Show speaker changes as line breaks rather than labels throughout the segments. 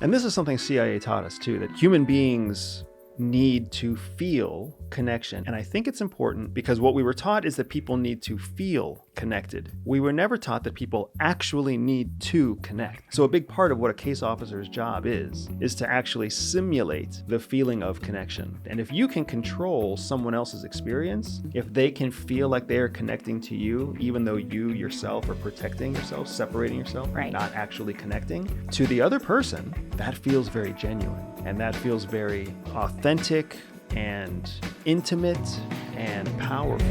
And this is something CIA taught us too, that human beings need to feel connection. And I think it's important because what we were taught is that people need to feel connected. We were never taught that people actually need to connect. So a big part of what a case officer's job is to actually simulate the feeling of connection. And if you can control someone else's experience, if they can feel like they are connecting to you, even though you yourself are protecting yourself, separating yourself,
right,
not actually connecting to the other person, that feels very genuine. And that feels very authentic and intimate and powerful.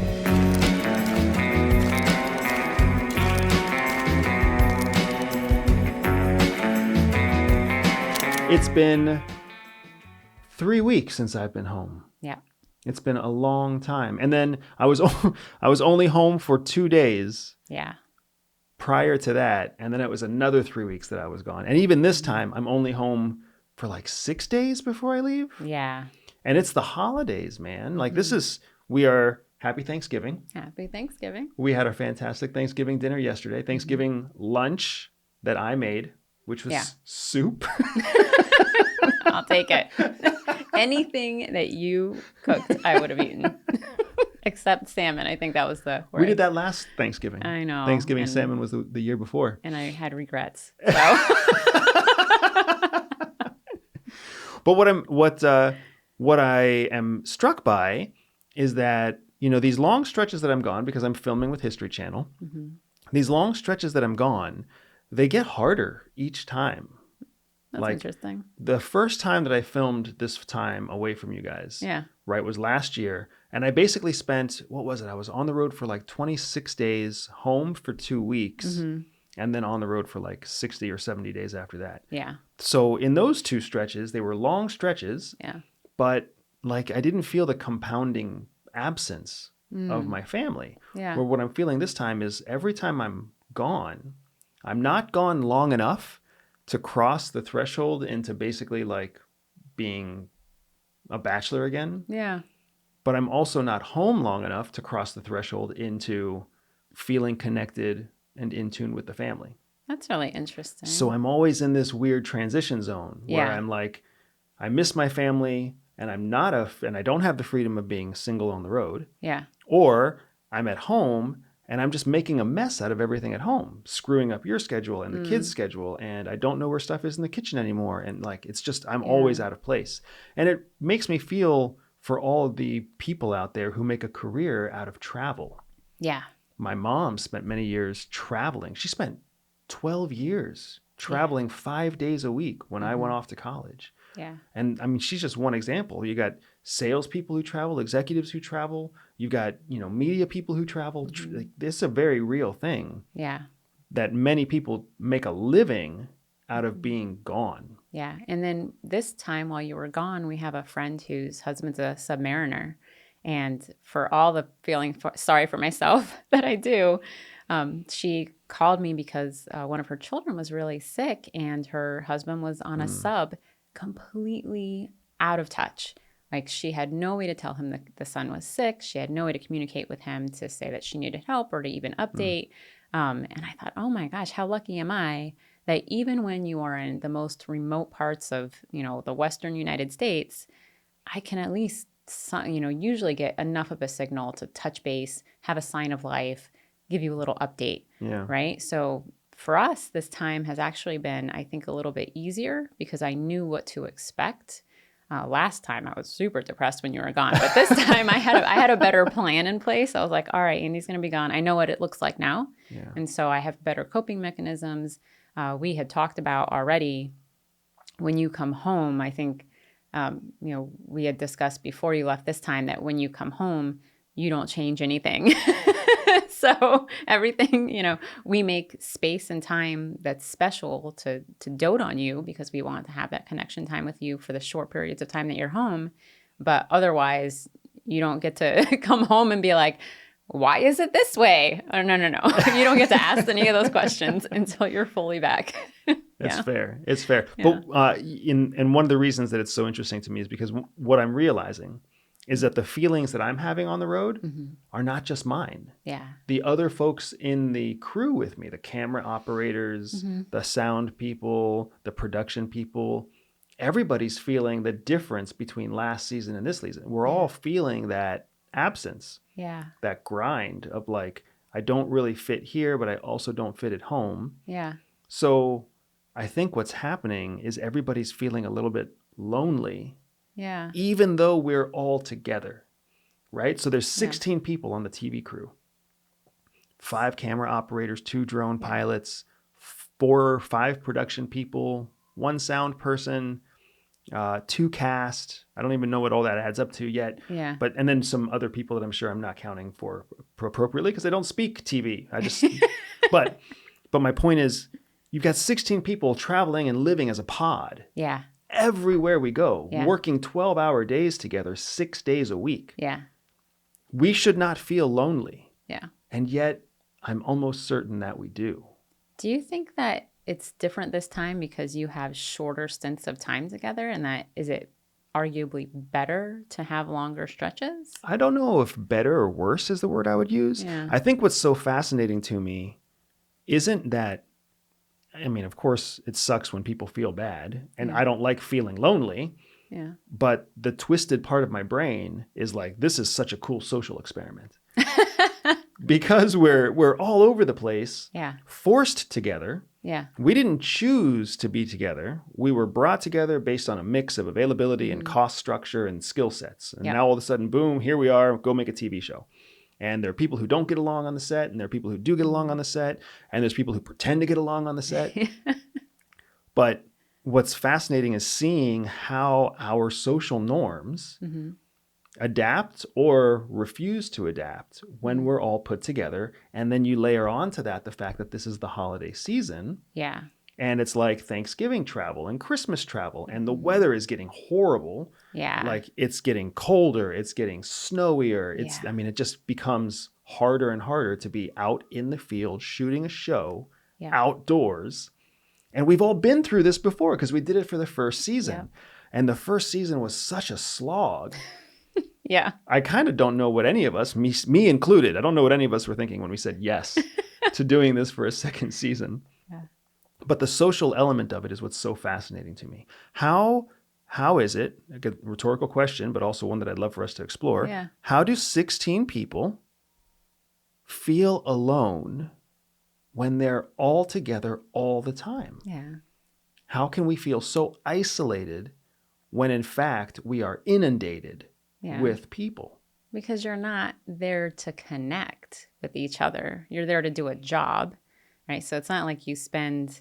It's been 3 weeks since I've been home.
Yeah.
It's been a long time. And then I was only home for 2 days.
Yeah.
Prior to that, and then it was another 3 weeks that I was gone. And even this time, I'm only home for like 6 days before I leave.
Yeah.
And it's the holidays, man. Like we are happy Thanksgiving.
Happy Thanksgiving.
We had our fantastic Thanksgiving dinner yesterday. Thanksgiving lunch that I made, which was soup.
I'll take it. Anything that you cooked, I would have eaten. Except salmon. I think that was the word.
We did that last Thanksgiving.
I know.
Thanksgiving salmon was the year before.
And I had regrets. So.
But what I am struck by is that, these long stretches that I'm gone, because I'm filming with History Channel, these long stretches that I'm gone, they get harder each time.
That's interesting.
The first time that I filmed this time away from you guys, right, was last year. And I basically spent, what was it? I was on the road for like 26 days, home for 2 weeks, and then on the road for like 60 or 70 days after that.
Yeah.
So in those two stretches, they were long stretches, but like I didn't feel the compounding absence of my family.
Yeah.
Where what I'm feeling this time is every time I'm gone, I'm not gone long enough to cross the threshold into basically like being a bachelor again.
Yeah.
But I'm also not home long enough to cross the threshold into feeling connected and in tune with the family.
That's really interesting.
So I'm always in this weird transition zone where I'm like, I miss my family and and I don't have the freedom of being single on the road.
Yeah.
Or I'm at home and I'm just making a mess out of everything at home, screwing up your schedule and the kids' schedule. And I don't know where stuff is in the kitchen anymore. And like, it's just, I'm always out of place. And it makes me feel for all the people out there who make a career out of travel.
Yeah.
My mom spent many years traveling. She spent 12 years traveling 5 days a week when I went off to college.
Yeah.
And I mean, she's just one example. You got salespeople who travel, executives who travel. You got, media people who travel. Like, this is a very real thing.
Yeah.
That many people make a living out of being gone.
Yeah. And then this time while you were gone, we have a friend whose husband's a submariner. And for all the sorry for myself that I do, she called me because one of her children was really sick and her husband was on a sub, completely out of touch. Like, she had no way to tell him that the son was sick. She had no way to communicate with him to say that she needed help or to even update. And I thought, oh my gosh, how lucky am I that even when you are in the most remote parts of, the Western United States, I can at least, usually get enough of a signal to touch base, have a sign of life, give you a little update.
Yeah.
Right. So for us, this time has actually been, I think, a little bit easier because I knew what to expect. Last time I was super depressed when you were gone, but this time I had a better plan in place. I was like, all right, Andy's going to be gone. I know what it looks like now.
Yeah.
And so I have better coping mechanisms. We had talked about already when you come home, I think, we had discussed before you left this time that when you come home, you don't change anything. So everything, we make space and time that's special to dote on you because we want to have that connection time with you for the short periods of time that you're home. But otherwise, you don't get to come home and be like, why is it this way? Oh, no. You don't get to ask any of those questions until you're fully back.
It's fair. It's fair. Yeah. But and one of the reasons that it's so interesting to me is because what I'm realizing is that the feelings that I'm having on the road
Mm-hmm.
are not just mine.
Yeah.
The other folks in the crew with me, the camera operators,
Mm-hmm.
the sound people, the production people, everybody's feeling the difference between last season and this season. We're all feeling that absence,
Yeah.
that grind of like, I don't really fit here, but I also don't fit at home.
Yeah.
So I think what's happening is everybody's feeling a little bit lonely,
Yeah.
even though we're all together, right? So there's 16 people on the TV crew, 5 camera operators, 2 drone pilots, 4 or 5 production people, 1 sound person, 2 cast. I don't even know what all that adds up to yet.
Yeah.
But and then some other people that I'm sure I'm not counting for appropriately because they don't speak TV. I just but my point is you've got 16 people traveling and living as a pod
Yeah.
everywhere we go,
Yeah.
working 12-hour days together 6 days a week.
Yeah.
We should not feel lonely.
Yeah.
And yet I'm almost certain that we do.
Do you think that it's different this time because you have shorter stints of time together, and that is it arguably better to have longer stretches?
I don't know if better or worse is the word I would use.
Yeah.
I think what's so fascinating to me isn't that, I mean, of course, it sucks when people feel bad, and I don't like feeling lonely.
Yeah.
But the twisted part of my brain is like, this is such a cool social experiment. Because we're all over the place,
Yeah.
forced together.
Yeah.
We didn't choose to be together. We were brought together based on a mix of availability and cost structure and skill sets. And now all of a sudden, boom, here we are, go make a TV show. And there are people who don't get along on the set, and there are people who do get along on the set, and there's people who pretend to get along on the set. But what's fascinating is seeing how our social norms adapt or refuse to adapt when we're all put together. And then you layer onto that the fact that this is the holiday season.
Yeah.
And it's like Thanksgiving travel and Christmas travel, and the weather is getting horrible.
Yeah.
Like it's getting colder, it's getting snowier. I mean, it just becomes harder and harder to be out in the field shooting a show outdoors. And we've all been through this before because we did it for the first season.
Yeah.
And the first season was such a slog.
Yeah.
I kind of don't know what any of us, me included, I don't know what any of us were thinking when we said yes to doing this for a second season.
Yeah.
But the social element of it is what's so fascinating to me. How is it, a rhetorical question, but also one that I'd love for us to explore.
Yeah.
How do 16 people feel alone when they're all together all the time?
Yeah.
How can we feel so isolated when in fact we are inundated with people?
Because you're not there to connect with each other. You're there to do a job, right? So it's not like you spend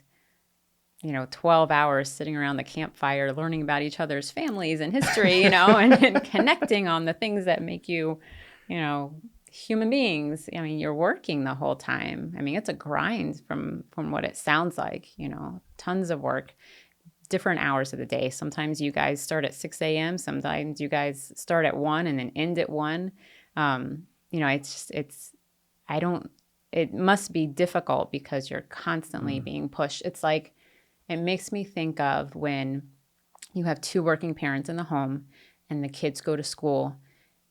12 hours sitting around the campfire learning about each other's families and history, and connecting on the things that make you, human beings. I mean, you're working the whole time. I mean, it's a grind from what it sounds like, tons of work, different hours of the day. Sometimes you guys start at 6 a.m. Sometimes you guys start at 1 and then end at 1. It must be difficult because you're constantly being pushed. It's like, it makes me think of when you have 2 working parents in the home and the kids go to school,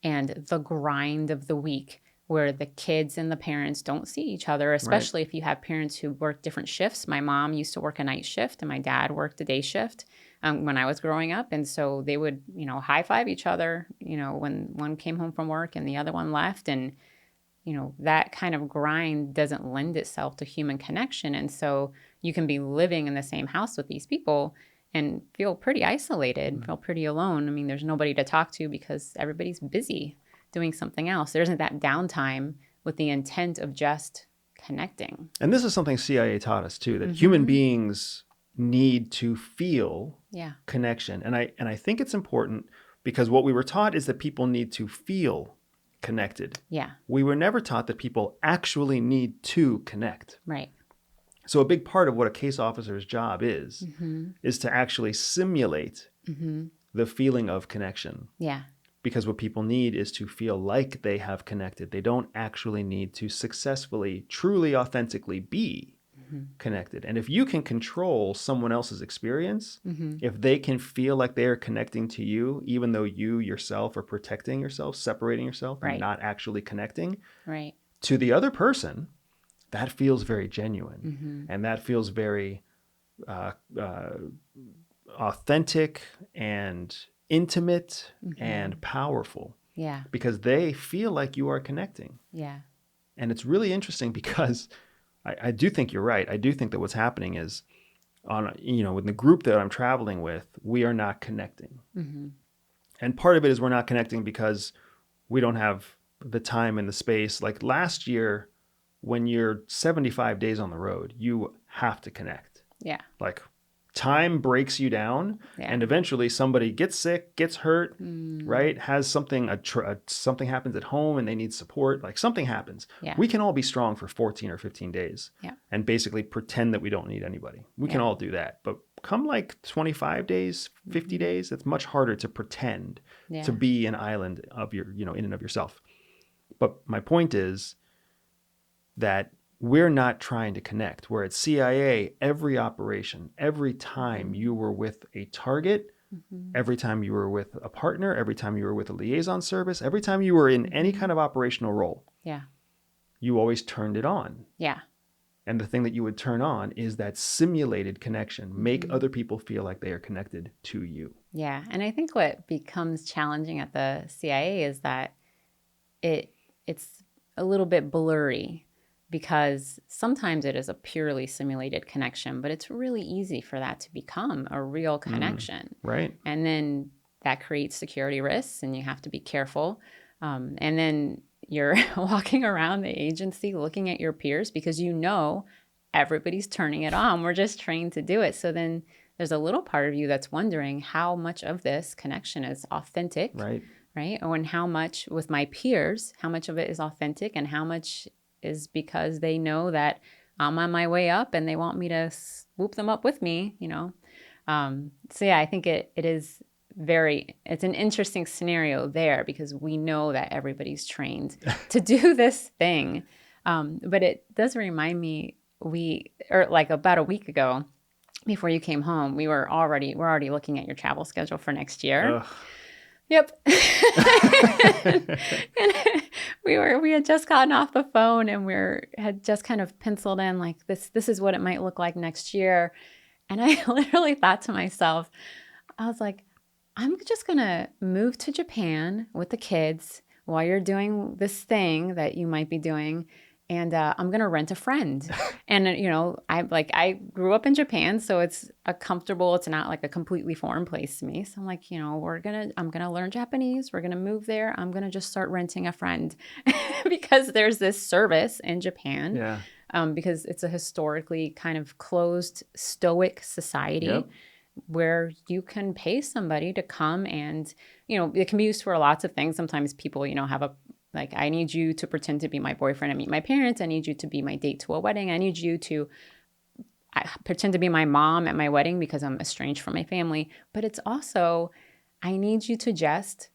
and the grind of the week where the kids and the parents don't see each other, especially if you have parents who work different shifts. My mom used to work a night shift and my dad worked a day shift when I was growing up. And so they would, high five each other, when one came home from work and the other one left. And, that kind of grind doesn't lend itself to human connection. And so you can be living in the same house with these people and feel pretty isolated, feel pretty alone. I mean, there's nobody to talk to because everybody's busy doing something else. There isn't that downtime with the intent of just connecting.
And this is something CIA taught us too, that human beings need to feel connection. And I think it's important because what we were taught is that people need to feel connected.
Yeah.
We were never taught that people actually need to connect.
Right.
So a big part of what a case officer's job is to actually simulate the feeling of connection.
Yeah.
Because what people need is to feel like they have connected. They don't actually need to successfully, truly, authentically be connected. And if you can control someone else's experience,
Mm-hmm.
if they can feel like they are connecting to you, even though you yourself are protecting yourself, separating yourself, and
Right.
not actually connecting
Right.
to the other person, that feels very genuine.
Mm-hmm.
And that feels very authentic and intimate and powerful
Yeah.
because they feel like you are connecting.
Yeah.
And it's really interesting because I do think you're right. I do think that what's happening is with the group that I'm traveling with, we are not connecting.
Mm-hmm.
And part of it is we're not connecting because we don't have the time and the space. Like last year, when you're 75 days on the road, you have to connect.
Yeah.
Like time breaks you down,
Yeah.
and eventually somebody gets sick, gets hurt,
Mm.
right? Has something, something happens at home and they need support. Like something happens.
Yeah.
We can all be strong for 14 or 15 days
Yeah.
and basically pretend that we don't need anybody. We can
Yeah.
all do that. But come like 25 days, 50 days, it's much harder to pretend
Yeah.
to be an island of your, in and of yourself. But my point is that we're not trying to connect. Where at CIA, every operation, every time you were with a target, every time you were with a partner, every time you were with a liaison service, every time you were in any kind of operational role,
Yeah.
you always turned it on.
Yeah.
And the thing that you would turn on is that simulated connection. Make other people feel like they are connected to you.
Yeah. And I think what becomes challenging at the CIA is that it's a little bit blurry because sometimes it is a purely simulated connection, but it's really easy for that to become a real connection.
Right?
And then that creates security risks and you have to be careful. And then you're walking around the agency looking at your peers because everybody's turning it on. We're just trained to do it. So then there's a little part of you that's wondering how much of this connection is authentic,
Right?
right? And how much with my peers, how much of it is authentic and how much is because they know that I'm on my way up and they want me to swoop them up with me, So yeah, I think it's an interesting scenario there because we know that everybody's trained to do this thing. But it does remind me, like about a week ago, before you came home, we're already looking at your travel schedule for next year.
Ugh.
Yep. And we had just gotten off the phone and had just kind of penciled in like this is what it might look like next year. And I literally thought to myself, I was like, I'm just going to move to Japan with the kids while you're doing this thing that you might be doing. And I'm going to rent a friend. And, I grew up in Japan, so it's it's not like a completely foreign place to me. So I'm like, I'm going to learn Japanese. We're going to move there. I'm going to just start renting a friend because there's this service in Japan.
Yeah.
Because it's a historically kind of closed, stoic society.
Yep.
Where you can pay somebody to come and, it can be used for lots of things. Sometimes people, have I need you to pretend to be my boyfriend and meet my parents. I need you to be my date to a wedding. I need you to pretend to be my mom at my wedding because I'm estranged from my family. But it's also, I need you to just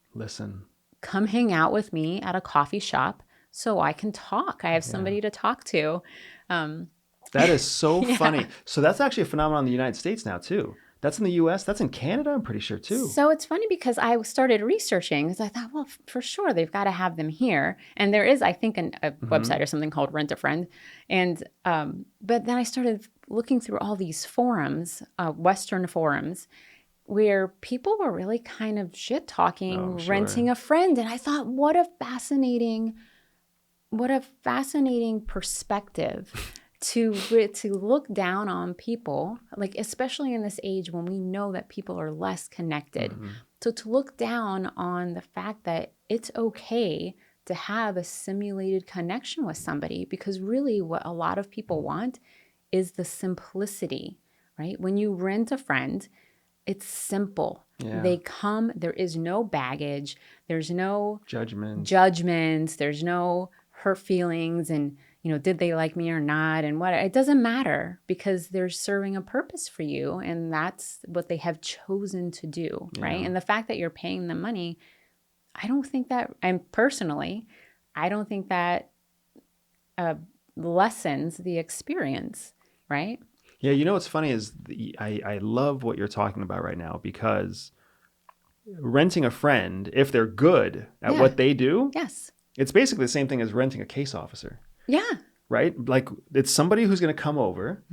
come hang out with me at a coffee shop so I can talk. I have somebody to talk to.
That is so funny. So that's actually a phenomenon in the United States now too. That's in the US. That's in Canada, I'm pretty sure too.
So it's funny because I started researching because I thought, well, for sure, they've got to have them here. And there is, I think, a website or something called Rent a Friend. And but then I started looking through all these forums, Western forums, where people were really kind of shit talking, renting a friend. And I thought, what a fascinating perspective. To look down on people, like especially in this age when we know that people are less connected. So to look down on the fact that it's okay to have a simulated connection with somebody, because really what a lot of people want is the simplicity, right? When you rent a friend, it's simple.
Yeah.
They come, there is no baggage, there's no
judgments,
there's no hurt feelings and did they like me or not? And it doesn't matter because they're serving a purpose for you. And that's what they have chosen to do, right? And the fact that you're paying them money, I don't think that lessens the experience, right?
Yeah, you know what's funny is I love what you're talking about right now, because renting a friend, if they're good at what they do,
Yes.
it's basically the same thing as renting a case officer,
Yeah.
right? Like, it's somebody who's going to come over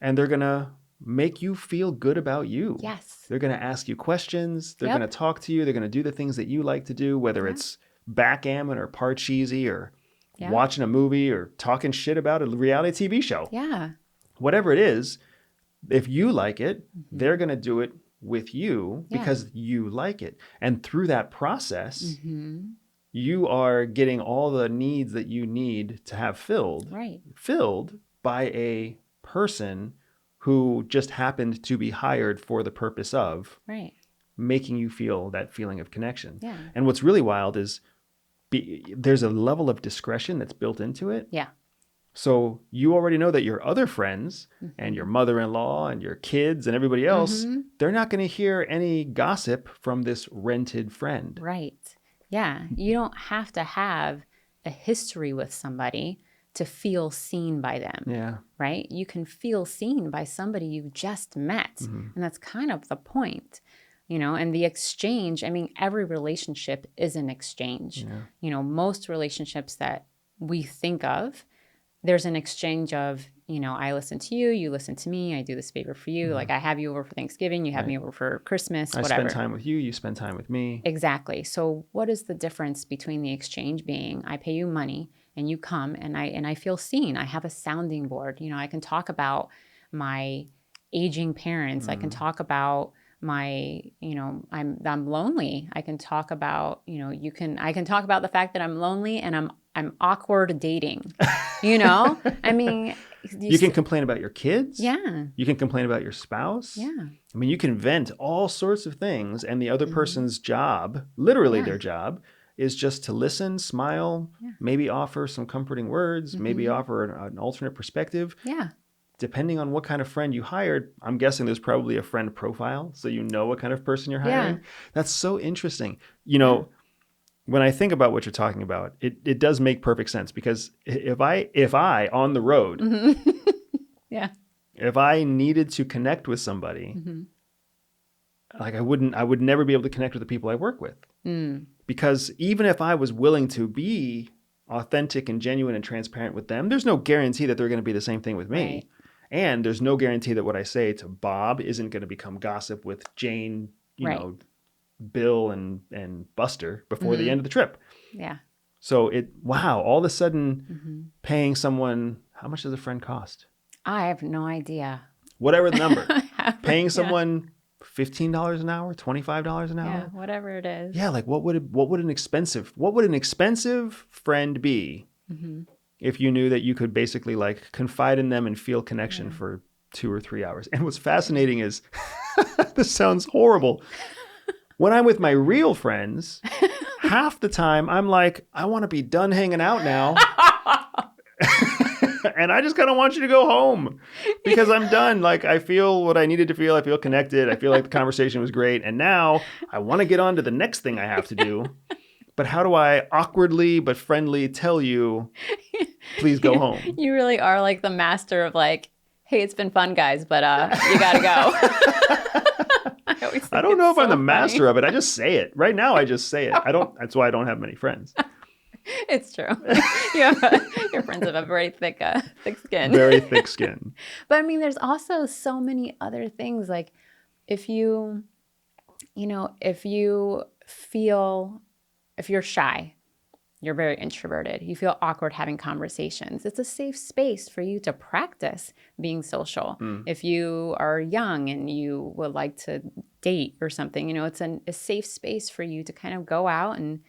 and they're going to make you feel good about you.
Yes.
They're going to ask you questions. They're
Yep.
going to talk to you. They're going to do the things that you like to do, whether it's backgammon or parcheesi or watching a movie or talking shit about a reality TV show.
Yeah.
Whatever it is, if you like it, they're going to do it with you because you like it. And through that process, you are getting all the needs that you need to have filled by a person who just happened to be hired for the purpose of making you feel that feeling of connection.
Yeah.
And what's really wild is there's a level of discretion that's built into it.
Yeah.
So you already know that your other friends and your mother-in-law and your kids and everybody else, they're not going to hear any gossip from this rented friend.
Right. Yeah. You don't have to have a history with somebody to feel seen by them.
Yeah.
Right? You can feel seen by somebody you just met. And that's kind of the point. You know, and the exchange, I mean, every relationship is an exchange.
Yeah.
You know, most relationships that we think of, there's an exchange of, you know, I listen to you, you listen to me, I do this favor for you. Like, I have you over for Thanksgiving, you have me over for Christmas, whatever.
I spend time with you, you spend time with me.
Exactly. So what is the difference between the exchange being I pay you money and you come and I feel seen. I have a sounding board. You know, I can talk about my aging parents. I can talk about my, you know, I'm lonely. I can talk about, you know, I can talk about the fact that I'm lonely and I'm awkward dating, you know? I mean,
you can complain about your kids.
Yeah.
You can complain about your spouse.
Yeah.
I mean, you can vent all sorts of things, and the other person's job, literally their job, is just to listen, smile, maybe offer some comforting words, maybe offer an alternate perspective.
Yeah.
Depending on what kind of friend you hired, I'm guessing there's probably a friend profile, so you know what kind of person you're hiring. That's so interesting. You know, when I think about what you're talking about, it does make perfect sense, because if I on the road, if I needed to connect with somebody, like I would never be able to connect with the people I work with. Because even if I was willing to be authentic and genuine and transparent with them, there's no guarantee that they're going to be the same thing with me.
Right.
And there's no guarantee that what I say to Bob isn't going to become gossip with Jane, you know, Bill and Buster before the end of the trip. Yeah. So all of a sudden paying someone, how much does a friend cost? I
have no idea.
Whatever the number. Paying someone $15 an hour, $25 an hour.
Yeah, whatever it is.
Yeah, like what would an expensive friend be if you knew that you could basically like confide in them and feel connection for 2 or 3 hours? And what's fascinating is this sounds horrible. When I'm with my real friends, half the time I'm like, I want to be done hanging out now. And I just kind of want you to go home because I'm done. Like, I feel what I needed to feel. I feel connected. I feel like the conversation was great. And now I want to get on to the next thing I have to do. But how do I awkwardly but friendly tell you, please go home?
You really are like the master of like, hey, it's been fun, guys, but you got to go.
I don't know if I'm the master of it. I just say it. Right now, I just say it. That's why I don't have many friends.
It's true. Your friends have a very thick skin.
Very thick skin.
But I mean, there's also so many other things. Like if you're shy, you're very introverted, you feel awkward having conversations, it's a safe space for you to practice being social. If you are young and you would like to date or something, you know, it's a safe space for you to kind of go out and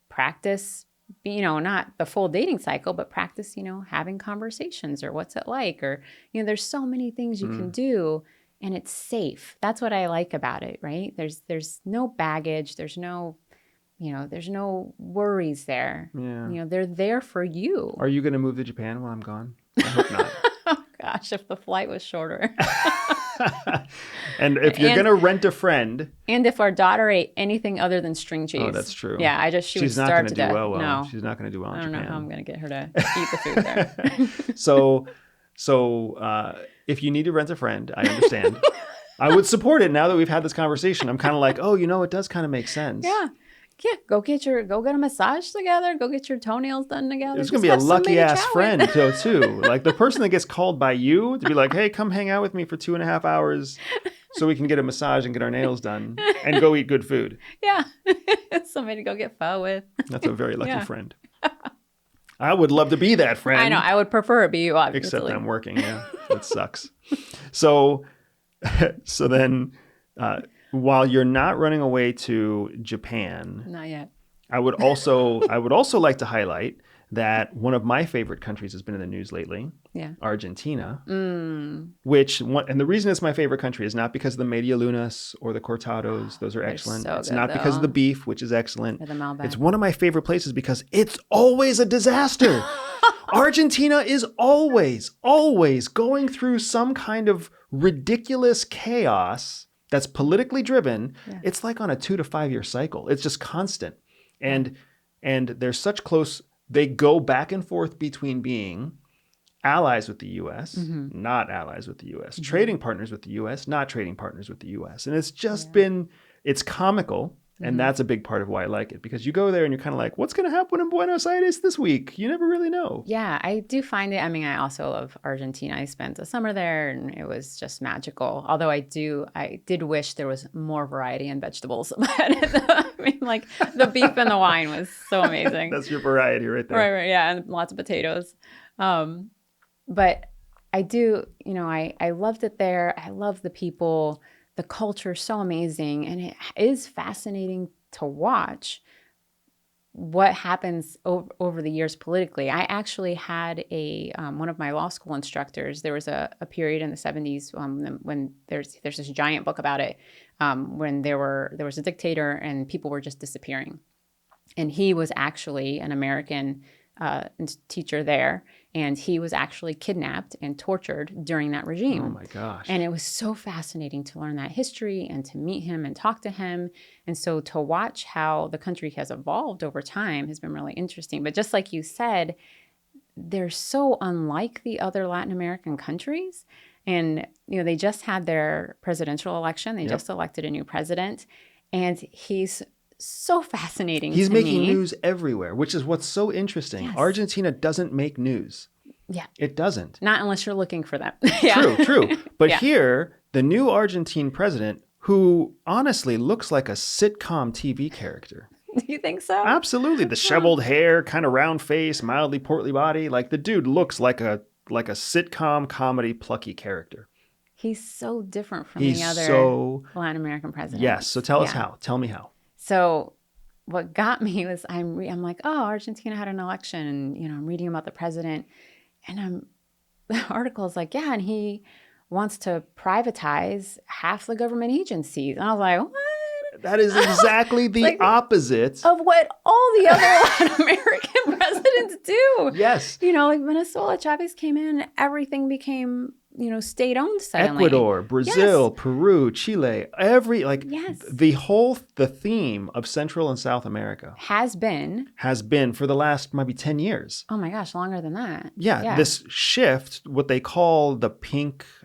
practice, you know, not the full dating cycle, but practice, you know, having conversations or what's it like, or, you know, there's so many things you can do and it's safe. That's what I like about it, right? There's no baggage. There's no worries there. Yeah. You know, they're there for you.
Are you going to move to Japan while I'm gone? I hope not.
Oh gosh, if the flight was shorter.
And if you're going to rent a friend.
And if our daughter ate anything other than string cheese.
Oh, that's true.
Yeah, she would starve to death.
Well.
No.
She's not going to do well in Japan.
I don't know how I'm going to get her to eat the food there.
So So if you need to rent a friend, I understand. I would support it now that we've had this conversation. I'm kind of like, oh, it does kind of make sense.
Yeah. Yeah. Go get a massage together. Go get your toenails done together.
It's going to be a lucky ass friend too. Like the person that gets called by you to be like, hey, come hang out with me for 2.5 hours so we can get a massage and get our nails done and go eat good food.
Yeah. Somebody to go get pho with.
That's a very lucky friend. I would love to be that friend.
I know. I would prefer it be you, obviously.
Except I'm working. Yeah. That sucks. So then while you're not running away to Japan,
not yet.
I would also like to highlight that one of my favorite countries has been in the news lately.
Yeah.
Argentina. And the reason it's my favorite country is not because of the media lunas or the cortados. Those are excellent.
So
it's
good,
not because of the beef, which is excellent.
Or the Malbec.
It's one of my favorite places because it's always a disaster. Argentina is always going through some kind of ridiculous chaos that's politically driven. Yeah. It's like on a 2 to 5 year cycle. It's just constant. And they're such close, they go back and forth between being allies with the U.S., not allies with the U.S., trading partners with the U.S., not trading partners with the U.S. And it's just it's comical. And that's a big part of why I like it, because you go there and you're kind of like, what's going to happen in Buenos Aires this week? You never really know.
Yeah, I do find it. I mean, I also love Argentina. I spent the summer there and it was just magical. Although I did wish there was more variety in vegetables. I mean, like the beef and the wine was so amazing.
That's your variety right there.
Right. Yeah. And lots of potatoes. But I do, I loved it there. I love the people. The culture is so amazing, and it is fascinating to watch what happens over the years politically. I actually had one of my law school instructors. There was a period in the 70s when there's this giant book about it, when there was a dictator and people were just disappearing, and he was actually an American teacher there, and he was actually kidnapped and tortured during that regime.
Oh my gosh.
And it was so fascinating to learn that history and to meet him and talk to him. And so to watch how the country has evolved over time has been really interesting. But just like you said, they're so unlike the other Latin American countries. And, they just had their presidential election. They just elected a new president, and he's so fascinating.
He's making news everywhere, which is what's so interesting. Yes. Argentina doesn't make news.
Yeah.
It doesn't.
Not unless you're looking for them.
True. But here, the new Argentine president, who honestly looks like a sitcom TV character.
Do you think so?
Absolutely. The disheveled hair, kind of round face, mildly portly body. Like the dude looks like a sitcom comedy plucky character.
He's so different from the other Latin American presidents.
Yes. So tell us how. Tell me how.
So what got me was I'm like, oh, Argentina had an election, and I'm reading about the president, and the article is like, yeah, and he wants to privatize half the government agencies. And I was like, what?
That is exactly the opposite
of what all the other Latin American presidents do.
Yes.
Like Venezuela, Chavez came in, and everything became state-owned suddenly.
Ecuador, Brazil, Peru, Chile, the theme of Central and South America has been for the last maybe 10 years.
Oh my gosh, longer than that.
Yeah, this shift, what they call I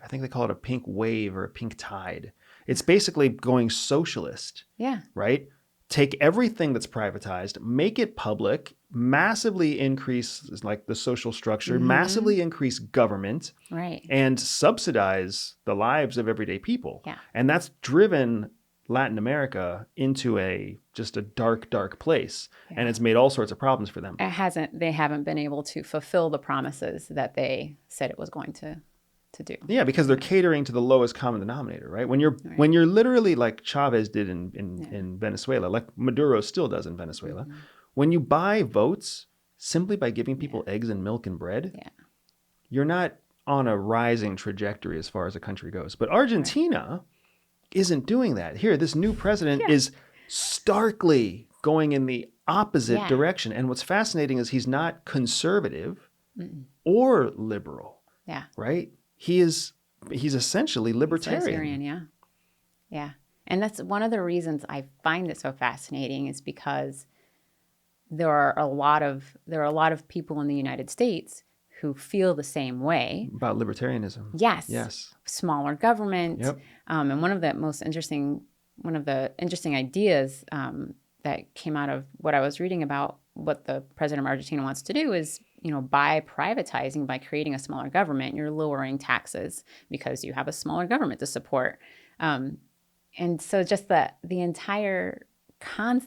think they call it a pink wave or a pink tide. It's basically going socialist.
Yeah.
Right? Take everything that's privatized, make it public, massively increase the social structure, massively increase government,
right,
and subsidize the lives of everyday people.
Yeah.
And that's driven Latin America into just a dark, dark place. Yeah. And it's made all sorts of problems for them.
They haven't been able to fulfill the promises that they said it was going to do.
Yeah, because they're catering to the lowest common denominator, right? When you're literally like Chavez did in Venezuela, like Maduro still does in Venezuela, when you buy votes simply by giving people eggs and milk and bread, you're not on a rising trajectory as far as a country goes. But Argentina isn't doing that. Here, this new president is starkly going in the opposite direction. And what's fascinating is he's not conservative or liberal.
Yeah.
Right? He's essentially libertarian.
Yeah. And that's one of the reasons I find it so fascinating, is because there are a lot of people in the United States who feel the same way.
About libertarianism.
Yes.
Yes.
Smaller government.
Yep.
And one of the interesting ideas that came out of what I was reading about what the president of Argentina wants to do is, by privatizing, by creating a smaller government, you're lowering taxes because you have a smaller government to support. And so just the entire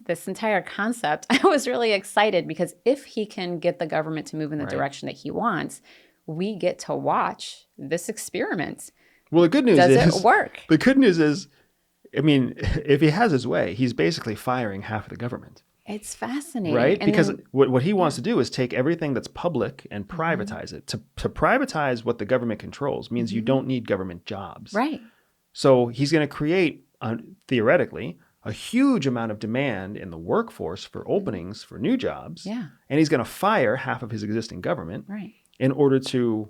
this entire concept, I was really excited because if he can get the government to move in the direction that he wants, we get to watch this experiment.
Well, the good news
is,
does
it work?
The good news is, I mean, if he has his way, he's basically firing half of the government.
It's fascinating.
Right?
And
because
then,
what he wants to do is take everything that's public and privatize it. To privatize what the government controls means you don't need government jobs.
Right.
So he's going to create, theoretically, a huge amount of demand in the workforce for openings for new jobs.
Yeah.
And he's going to fire half of his existing government in order to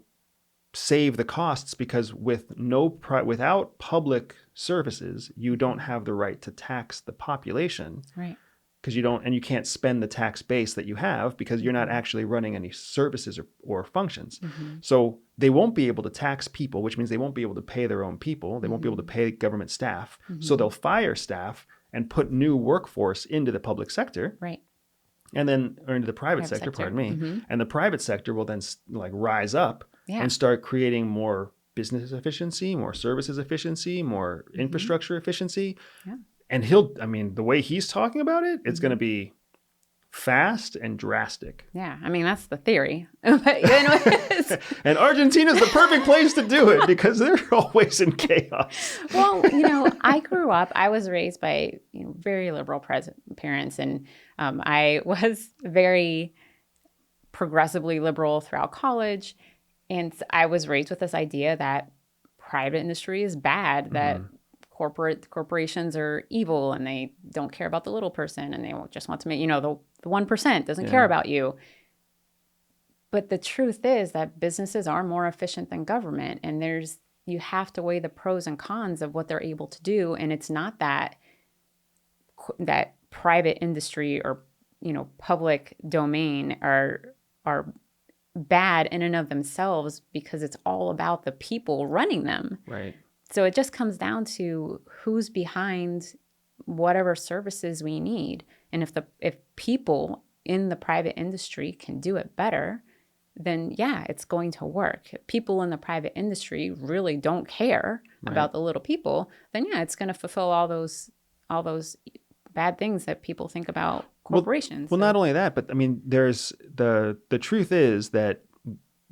save the costs, because without public services, you don't have the right to tax the population.
Right.
Because you can't spend the tax base that you have because you're not actually running any services or functions. So they won't be able to tax people, which means they won't be able to pay their own people. They won't be able to pay government staff. So they'll fire staff and put new workforce into the public sector.
Right.
And then, or into the private sector, pardon me. And the private sector will then rise up and start creating more business efficiency, more services efficiency, more infrastructure efficiency.
Yeah.
And the way he's talking about it, it's going to be fast and drastic.
Yeah. I mean, that's the theory. But,
and Argentina's the perfect place to do it because they're always in chaos.
Well, I was raised by very liberal parents, and I was very progressively liberal throughout college. And I was raised with this idea that private industry is bad, that corporations are evil and they don't care about the little person and they just want to make, the 1% doesn't care about you. But the truth is that businesses are more efficient than government, and you have to weigh the pros and cons of what they're able to do. And it's not that private industry or, public domain are bad in and of themselves, because it's all about the people running them.
Right.
So it just comes down to who's behind whatever services we need. And if people in the private industry can do it better, then it's going to work. If people in the private industry really don't care about the little people, then it's going to fulfill all those bad things that people think about corporations.
Well, not only that, but I mean, there's the truth is that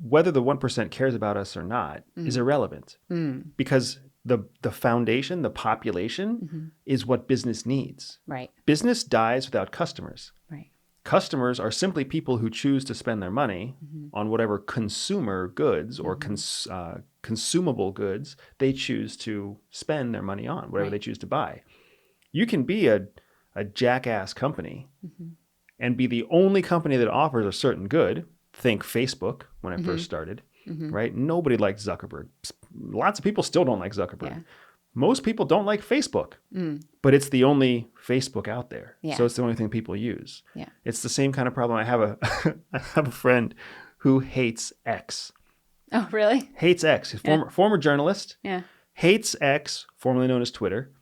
whether the 1% cares about us or not is irrelevant, because the foundation, the population, is what business needs.
Right.
Business dies without customers.
Right.
Customers are simply people who choose to spend their money on whatever consumer goods or consumable goods they choose to spend their money on, whatever they choose to buy. You can be a jackass company and be the only company that offers a certain good. Think Facebook when it first started, right? Nobody liked Zuckerberg. Lots of people still don't like Zuckerberg. Yeah. Most people don't like Facebook, but it's the only Facebook out there. Yeah. So it's the only thing people use. Yeah. It's the same kind of problem. I have a friend who hates X.
Oh, really?
Hates X. He's former journalist.
Yeah.
Hates X, formerly known as Twitter.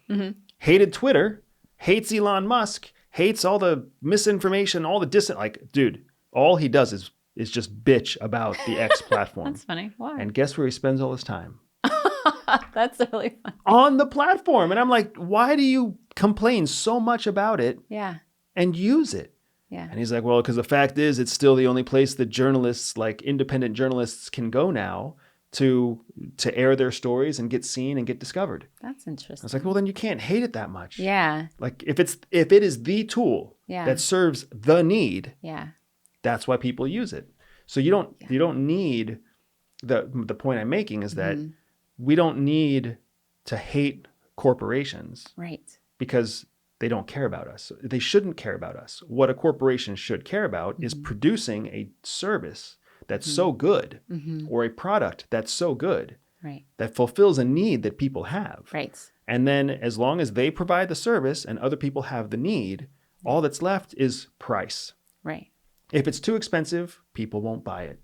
Hated Twitter. Hates Elon Musk. Hates all the misinformation, all the dude, all he does is just bitch about the X platform.
That's funny. Why?
And guess where he spends all his time?
That's really funny.
On the platform. And I'm like, why do you complain so much about it?
Yeah.
And use it?
Yeah.
And he's like, well, because the fact is, it's still the only place that journalists, like independent journalists, can go now to air their stories and get seen and get discovered.
That's interesting.
I was like, well, then you can't hate it that much.
Yeah.
Like if it is the tool that serves the need, that's why people use it. So you don't need the point I'm making is that we don't need to hate corporations.
Right.
Because they don't care about us. They shouldn't care about us. What a corporation should care about is producing a service that's so good or a product that's so good that fulfills a need that people have.
Right.
And then as long as they provide the service and other people have the need, all that's left is price.
Right.
If it's too expensive, people won't buy it.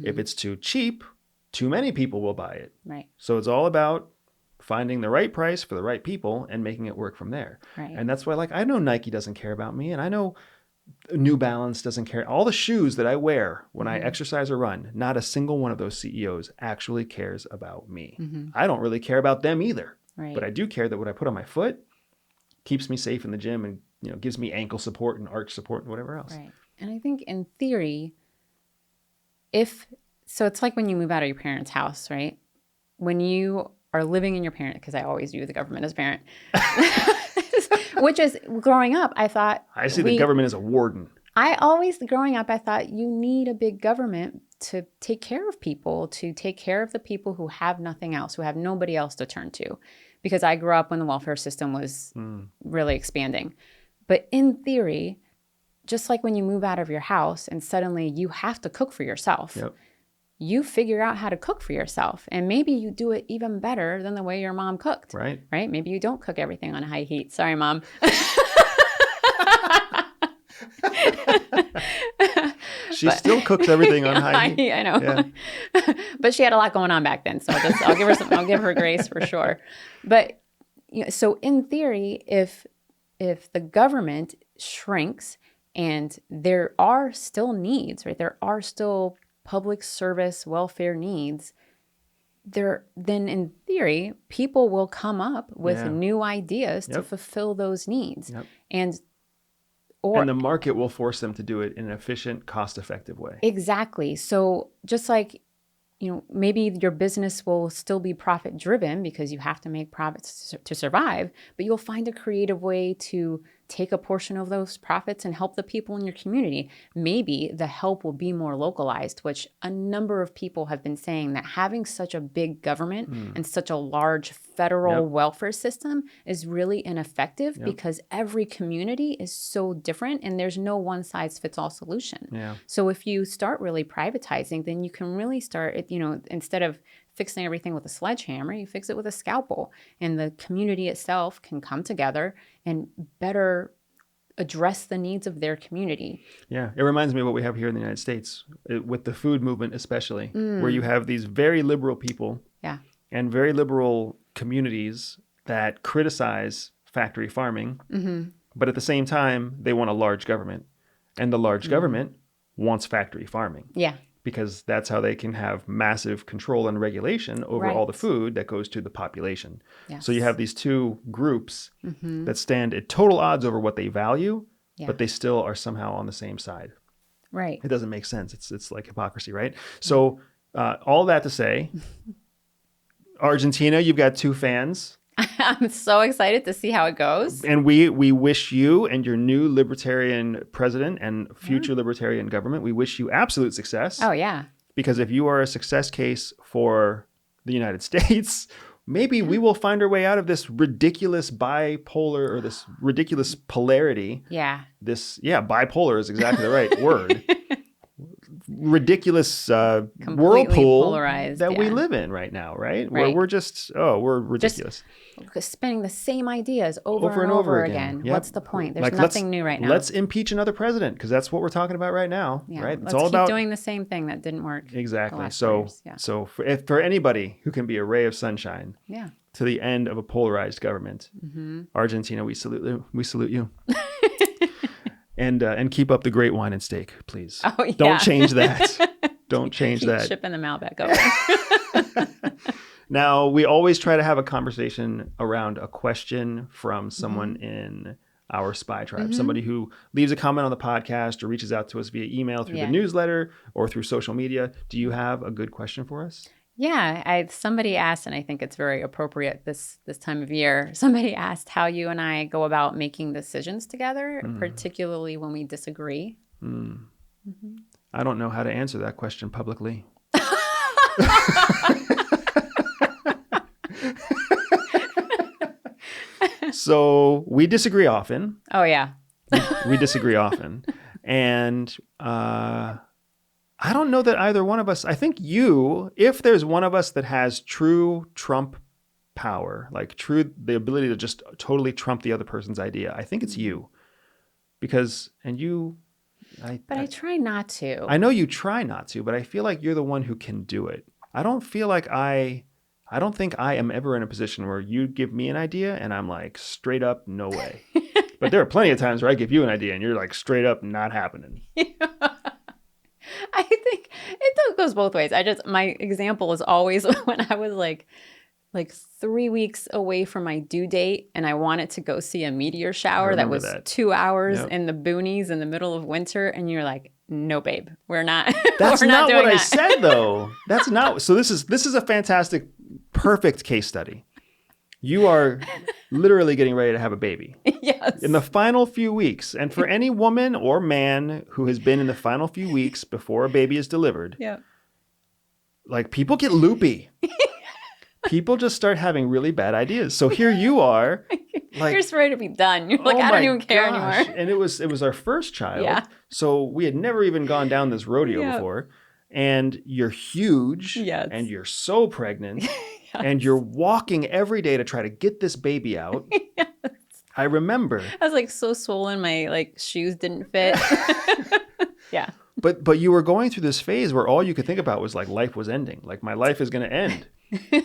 If it's too cheap, too many people will buy it.
Right.
So it's all about finding the right price for the right people and making it work from there.
Right.
And that's why, like, I know Nike doesn't care about me, and I know New Balance doesn't care. All the shoes that I wear when I exercise or run, not a single one of those CEOs actually cares about me. I don't really care about them either.
Right.
But I do care that what I put on my foot keeps me safe in the gym and, you know, gives me ankle support and arch support and whatever else.
Right. And I think in theory, so it's like when you move out of your parents' house, right? When you are living in your parent, because I always view the government as parent, which is growing up, I thought.
I see the government as a warden.
Growing up, I thought you need a big government to take care of people, to take care of the people who have nothing else, who have nobody else to turn to. Because I grew up when the welfare system was really expanding. But in theory, just like when you move out of your house and suddenly you have to cook for yourself, you figure out how to cook for yourself. And maybe you do it even better than the way your mom cooked.
Right.
Right? Maybe you don't cook everything on high heat. Sorry, Mom.
She still cooks everything on high heat.
I know. Yeah. But she had a lot going on back then. So I'll give her grace for sure. But you know, so in theory, if the government shrinks and there are still needs, right? There are still public service welfare needs. Then in theory, people will come up with new ideas to fulfill those needs. And the market will force them to do it in an efficient, cost-effective way. Exactly. So just like, you know, maybe your business will still be profit-driven because you have to make profits to survive, but you'll find a creative way to take a portion of those profits and help the people in your community. Maybe the help will be more localized, which a number of people have been saying that having such a big government and such a large federal welfare system is really ineffective because every community is so different and there's no one-size-fits-all solution. So if you start really privatizing, then you can really start, you know, instead of fixing everything with a sledgehammer, you fix it with a scalpel, and the community itself can come together and better address the needs of their community. Yeah, it reminds me of what we have here in the United States with the food movement, especially, where you have these very liberal people and very liberal communities that criticize factory farming, but at the same time, they want a large government, and the large government wants factory farming. Yeah. Because that's how they can have massive control and regulation over all the food that goes to the population. Yes. So you have these two groups that stand at total odds over what they value, but they still are somehow on the same side. Right. It doesn't make sense. It's like hypocrisy, right? So all that to say, Argentina, you've got two fans. I'm so excited to see how it goes. And we wish you and your new libertarian president and future libertarian government, we wish you absolute success. Oh, yeah. Because if you are a success case for the United States, maybe we will find our way out of this ridiculous bipolar or this ridiculous polarity. Yeah. Bipolar is exactly the right word. Ridiculous whirlpool polarized, that we live in right now, right? Where we're just, we're ridiculous. Just spinning the same ideas over and over again. Yep. What's the point? There's nothing new right now. Let's impeach another president because that's what we're talking about right now, right? It's all about doing the same thing that didn't work. Exactly. So for anybody who can be a ray of sunshine to the end of a polarized government, Argentina, we salute you. And keep up the great wine and steak, please. Oh, yeah. Don't change that. Don't change that. Shipping them out back over. Now, we always try to have a conversation around a question from someone in our Spy Tribe, somebody who leaves a comment on the podcast or reaches out to us via email through the newsletter or through social media. Do you have a good question for us? Yeah, somebody asked, and I think it's very appropriate this time of year. Somebody asked how you and I go about making decisions together, particularly when we disagree. I don't know how to answer that question publicly. So we disagree often. Oh, yeah. we disagree often. And I don't know that either one of us, I think if there's one of us that has true Trump power, like the ability to just totally trump the other person's idea, I think it's you. Because, and you But I try not to.
I know you try not to, but I feel like you're the one who can do it. I don't think I am ever in a position where you give me an idea and I'm like, straight up, no way. But there are plenty of times where I give you an idea and you're like, straight up, not happening.
I think it goes both ways. My example is always when I was like 3 weeks away from my due date and I wanted to go see a meteor shower that was 2 hours in the boonies in the middle of winter. And you're like, no, babe, we're not.
That's not what I said, though. That's not. So this is a fantastic, perfect case study. You are literally getting ready to have a baby.
Yes.
In the final few weeks. And for any woman or man who has been in the final few weeks before a baby is delivered, like people get loopy. People just start having really bad ideas. So here you are. Like,
you're just ready to be done. You're like, I don't even care anymore.
And it was our first child.
Yeah.
So we had never even gone down this rodeo before. And you're huge.
Yes.
And you're so pregnant. And you're walking every day to try to get this baby out. Yes. I remember.
I was like so swollen. My shoes didn't fit. Yeah.
But you were going through this phase where all you could think about was like life was ending. Like my life is going to end.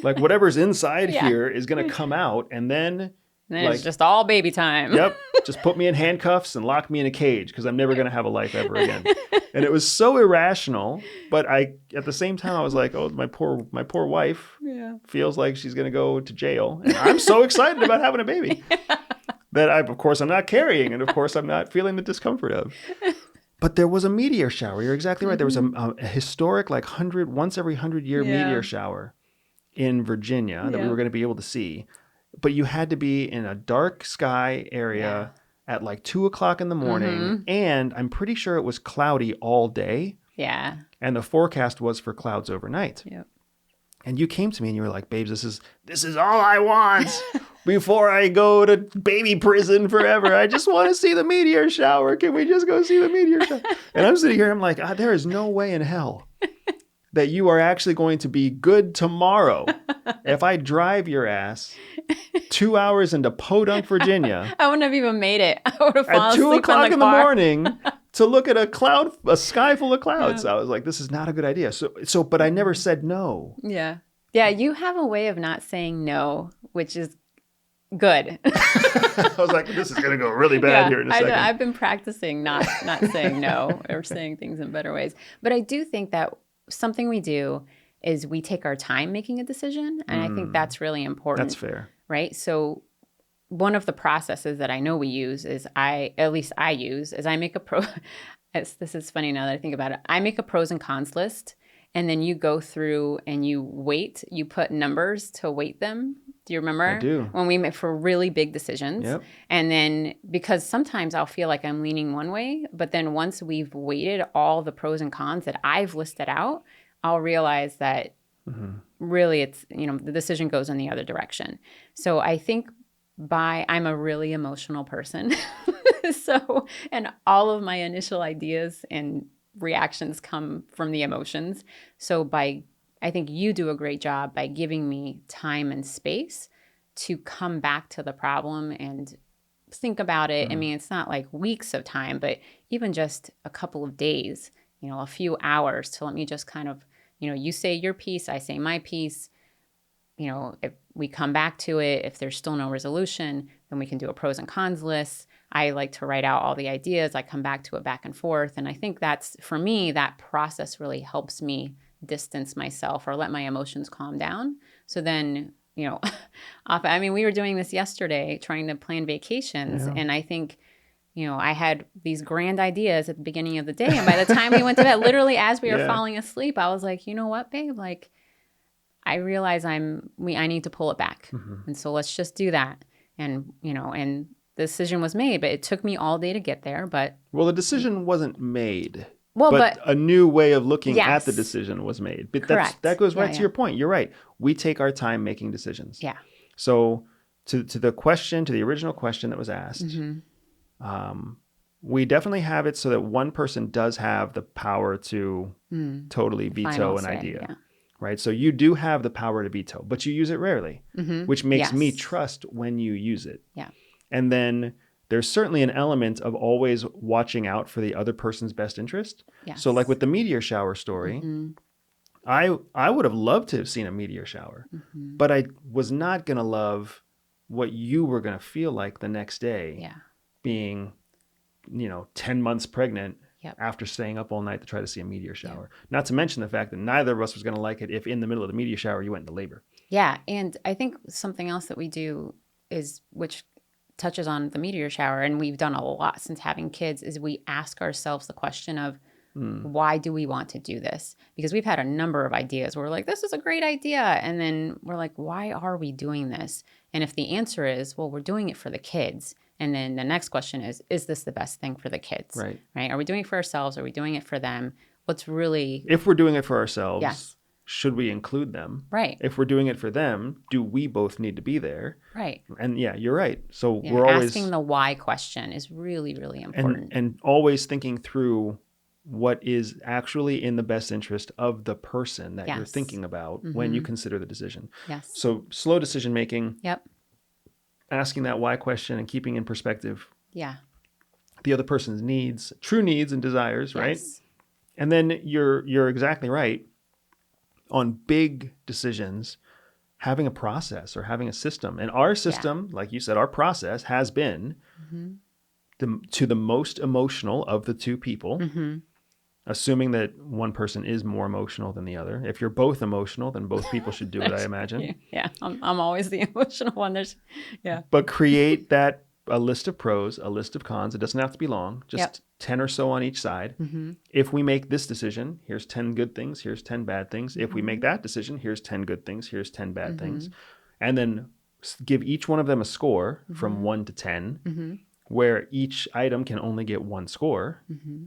Like whatever's inside here is going to come out. And then
it's just all baby time.
Yep. Just put me in handcuffs and lock me in a cage because I'm never going to have a life ever again. And it was so irrational. But at the same time, I was like, oh, my poor wife feels like she's going to go to jail. And I'm so excited about having a baby that of course, I'm not carrying. And of course, I'm not feeling the discomfort of. But there was a meteor shower. You're exactly right. There was a historic, like once every 100-year meteor shower in Virginia that we were going to be able to see. But you had to be in a dark sky area at like 2:00 in the morning. Mm-hmm. And I'm pretty sure it was cloudy all day.
Yeah.
And the forecast was for clouds overnight.
Yep.
And you came to me and you were like, babes, this is all I want before I go to baby prison forever. I just want to see the meteor shower. Can we just go see the meteor shower? And I'm sitting here, I'm like, there is no way in hell that you are actually going to be good tomorrow if I drive your ass 2 hours into Podunk, Virginia.
I wouldn't have even made it. I would have fallen
at
asleep
2:00 in the
car.
morning to look at a sky full of clouds. I was like, this is not a good idea. But I never said no.
Yeah. Yeah. You have a way of not saying no, which is good.
I was like, this is going to go really bad here in a second.
I've been practicing not saying no or saying things in better ways. But I do think that something we do is we take our time making a decision. And I think that's really important.
That's fair.
Right? So one of the processes that I know we use is I make a this is funny now that I think about it. I make a pros and cons list, and then you go through and you put numbers to weight them. Do you remember?
I do.
When we make for really big decisions. Yep. And then because sometimes I'll feel like I'm leaning one way, but then once we've weighted all the pros and cons that I've listed out, I'll realize that really it's, the decision goes in the other direction. So I think I'm a really emotional person. And all of my initial ideas and reactions come from the emotions. So I think you do a great job by giving me time and space to come back to the problem and think about it. I mean, it's not like weeks of time, but even just a couple of days, a few hours to let me just kind of, you say your piece, I say my piece. If we come back to it, if there's still no resolution, then we can do a pros and cons list. I like to write out all the ideas. I come back to it back and forth. And I think for me, that process really helps me distance myself or let my emotions calm down. So then, we were doing this yesterday, trying to plan vacations. Yeah. And I think, I had these grand ideas at the beginning of the day. And by the time we went to bed, literally as we were falling asleep, I was like, you know what, babe? Like, I realize I need to pull it back. Mm-hmm. And so let's just do that. And, and the decision was made, but it took me all day to get there.
Well, the decision wasn't made. But a new way of looking at the decision was made. But that goes right to your point. You're right. We take our time making decisions.
Yeah.
So to the original question that was asked, we definitely have it so that one person does have the power to totally veto an idea. Yeah. Right? So you do have the power to veto, but you use it rarely, which makes me trust when you use it.
Yeah.
And then there's certainly an element of always watching out for the other person's best interest.
Yes.
So like with the meteor shower story, I would have loved to have seen a meteor shower, but I was not going to love what you were going to feel like the next day being, 10 months pregnant after staying up all night to try to see a meteor shower. Not to mention the fact that neither of us was going to like it if in the middle of the meteor shower you went into labor.
Yeah. And I think something else that we do is, which touches on the meteor shower, and we've done a lot since having kids, is we ask ourselves the question of, why do we want to do this? Because we've had a number of ideas where we're like, this is a great idea. And then we're like, why are we doing this? And if the answer is, well, we're doing it for the kids. And then the next question is this the best thing for the kids?
Right.
Are we doing it for ourselves? Are we doing it for them? What's really...
If we're doing it for ourselves, should we include them?
Right.
If we're doing it for them, do we both need to be there?
Right.
And yeah, you're right. So we're always...
Asking the why question is really, really important.
And always thinking through what is actually in the best interest of the person that you're thinking about when you consider the decision.
Yes.
So slow decision making.
Yep.
Asking that why question and keeping in perspective the other person's needs, true needs and desires, right? And then you're exactly right. On big decisions, having a process or having a system. And our system, like you said, our process has been to the most emotional of the two people. Assuming that one person is more emotional than the other. If you're both emotional, then both people should do it, I imagine.
Yeah, I'm always the emotional one.
But create a list of pros, a list of cons. It doesn't have to be long, just 10 or so on each side. If we make this decision, here's 10 good things, here's 10 bad things. If we make that decision, here's 10 good things, here's 10 bad things. And then give each one of them a score from 1 to 10. Where each item can only get one score.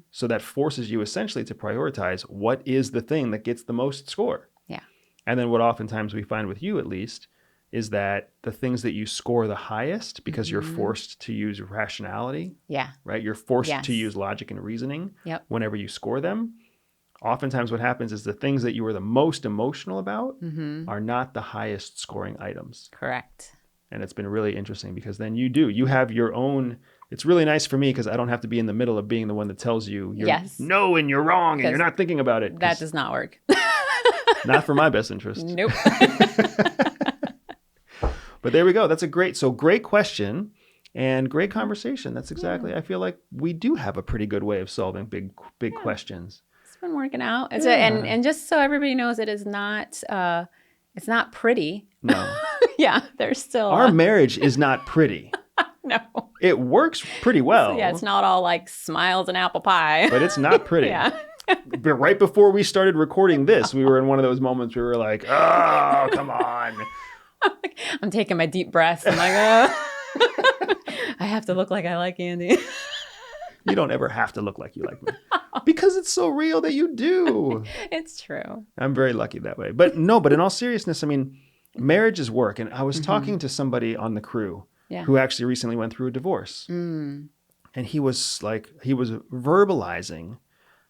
So that forces you essentially to prioritize what is the thing that gets the most score.
Yeah.
And then what oftentimes we find with you, at least, is that the things that you score the highest because you're forced to use rationality.
Yeah.
Right? You're forced to use logic and reasoning whenever you score them. Oftentimes what happens is the things that you were the most emotional about are not the highest scoring items.
Correct.
And it's been really interesting because then you have your own. It's really nice for me because I don't have to be in the middle of being the one that tells you you're no and you're wrong and you're not thinking about it.
That does not work.
Not for my best interest.
Nope.
But there we go. That's great question and great conversation. That's exactly. I feel like we do have a pretty good way of solving big questions.
It's been working out. And just so everybody knows, it is not. It's not pretty.
No.
There's still...
Our marriage is not pretty.
No.
It works pretty well.
It's not all like smiles and apple pie.
But it's not pretty. But right before we started recording this, we were in one of those moments where we were like, oh, come on.
I'm taking my deep breaths. I'm like, I have to look like I like Andy.
You don't ever have to look like you like me. Because it's so real that you do.
It's true.
I'm very lucky that way. But in all seriousness, I mean, marriage is work. And I was talking to somebody on the crew who actually recently went through a divorce. And he was verbalizing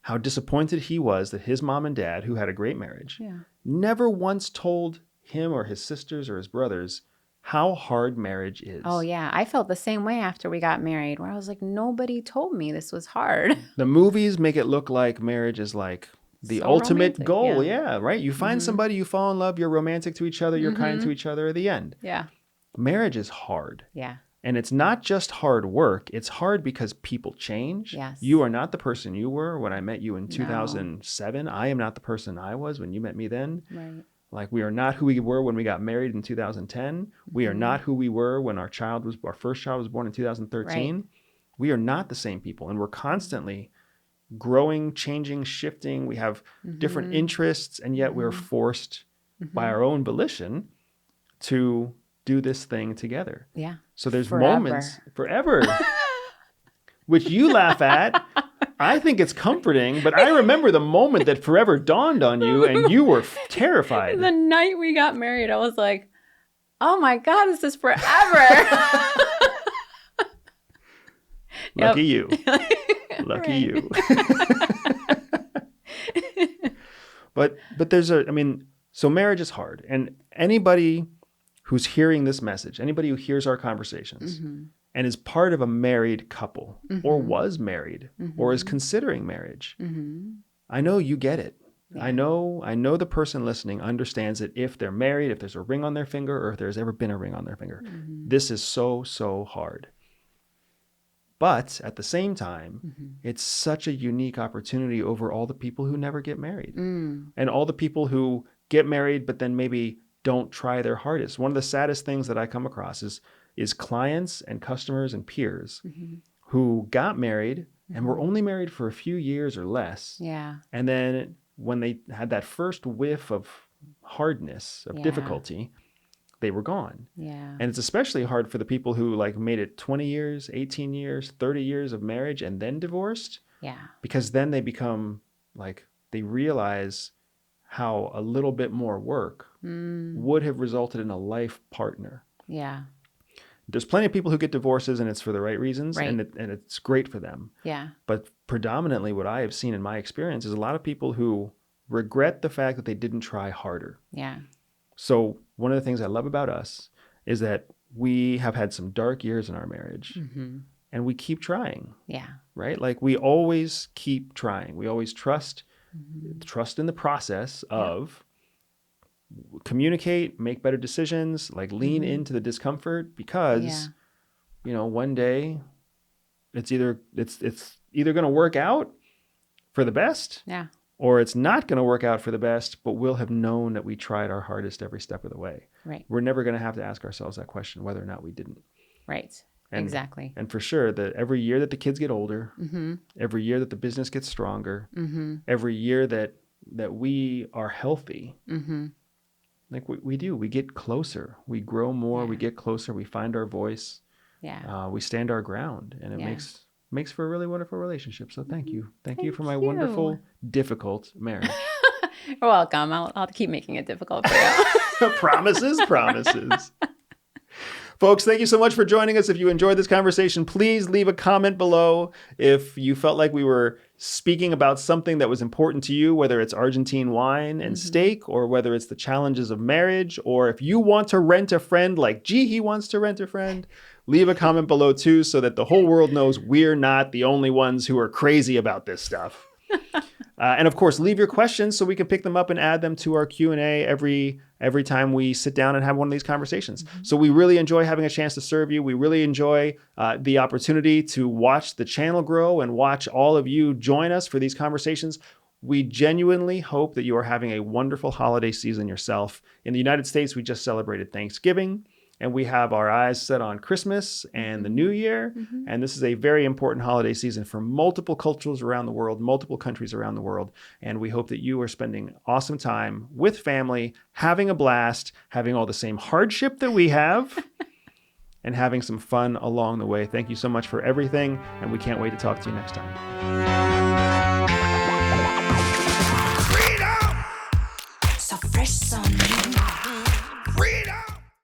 how disappointed he was that his mom and dad, who had a great marriage, never once told him or his sisters or his brothers how hard marriage is.
Oh, yeah. I felt the same way after we got married, where I was like, nobody told me this was hard.
The movies make it look like marriage is like the ultimate goal. Yeah, right? You find somebody, you fall in love, you're romantic to each other, you're kind to each other at the end.
Yeah.
Marriage is hard.
Yeah.
And it's not just hard work. It's hard because people change.
Yes.
You are not the person you were when I met you in 2007. I am not the person I was when you met me then.
Right.
Like, we are not who we were when we got married in 2010. We are not who we were when our first child was born in 2013. Right. We are not the same people. And we're constantly growing, changing, shifting. We have different interests, and yet we're forced by our own volition to do this thing together.
Yeah.
So there's moments forever, which you laugh at. I think it's comforting, but I remember the moment that forever dawned on you and you were terrified.
The night we got married, I was like, oh my God, this is forever.
Lucky you. Lucky you. But there's so marriage is hard. And anybody who's hearing this message, anybody who hears our conversations, and is part of a married couple or was married or is considering marriage, I know you get it.
Yeah.
I know the person listening understands that if they're married, if there's a ring on their finger, or if there's ever been a ring on their finger, this is so, so hard. But at the same time, it's such a unique opportunity over all the people who never get married and all the people who get married, but then maybe don't try their hardest. One of the saddest things that I come across is clients and customers and peers who got married and were only married for a few years or less.
Yeah.
And then when they had that first whiff of hardness, of difficulty, they were gone.
Yeah.
And it's especially hard for the people who like made it 20 years, 18 years, 30 years of marriage and then divorced.
Yeah.
Because then they become like, they realize how a little bit more work would have resulted in a life partner.
Yeah.
There's plenty of people who get divorces and it's for the right reasons,
Right.
and it's great for them.
Yeah.
But predominantly what I have seen in my experience is a lot of people who regret the fact that they didn't try harder.
Yeah.
So one of the things I love about us is that we have had some dark years in our marriage and we keep trying,
Yeah.
right? Like we always keep trying. We always trust in the process of communicate, make better decisions, like lean into the discomfort because, you know, one day it's either going to work out for the best.
Yeah.
Or it's not going to work out for the best, but we'll have known that we tried our hardest every step of the way.
Right.
We're never going to have to ask ourselves that question, whether or not we didn't.
Right.
And,
exactly.
And for sure, that every year that the kids get older, every year that the business gets stronger, every year that we are healthy, like we get closer. We grow more. We get closer. We find our voice.
Yeah.
We stand our ground, and it makes for a really wonderful relationship. So thank you. Thank you for my wonderful, difficult marriage.
You're welcome. I'll keep making it difficult for you.
Promises. Folks, thank you so much for joining us. If you enjoyed this conversation, please leave a comment below. If you felt like we were speaking about something that was important to you, whether it's Argentine wine and steak, or whether it's the challenges of marriage, or if you want to rent a friend like Jihi wants to rent a friend, leave a comment below too, so that the whole world knows we're not the only ones who are crazy about this stuff. And of course, leave your questions so we can pick them up and add them to our Q&A every time we sit down and have one of these conversations. So we really enjoy having a chance to serve you. We really enjoy the opportunity to watch the channel grow and watch all of you join us for these conversations. We genuinely hope that you are having a wonderful holiday season yourself. In the United States, we just celebrated Thanksgiving. And we have our eyes set on Christmas and the New Year. And this is a very important holiday season for multiple cultures around the world, multiple countries around the world. And we hope that you are spending awesome time with family, having a blast, having all the same hardship that we have, and having some fun along the way. Thank you so much for everything. And we can't wait to talk to you next time.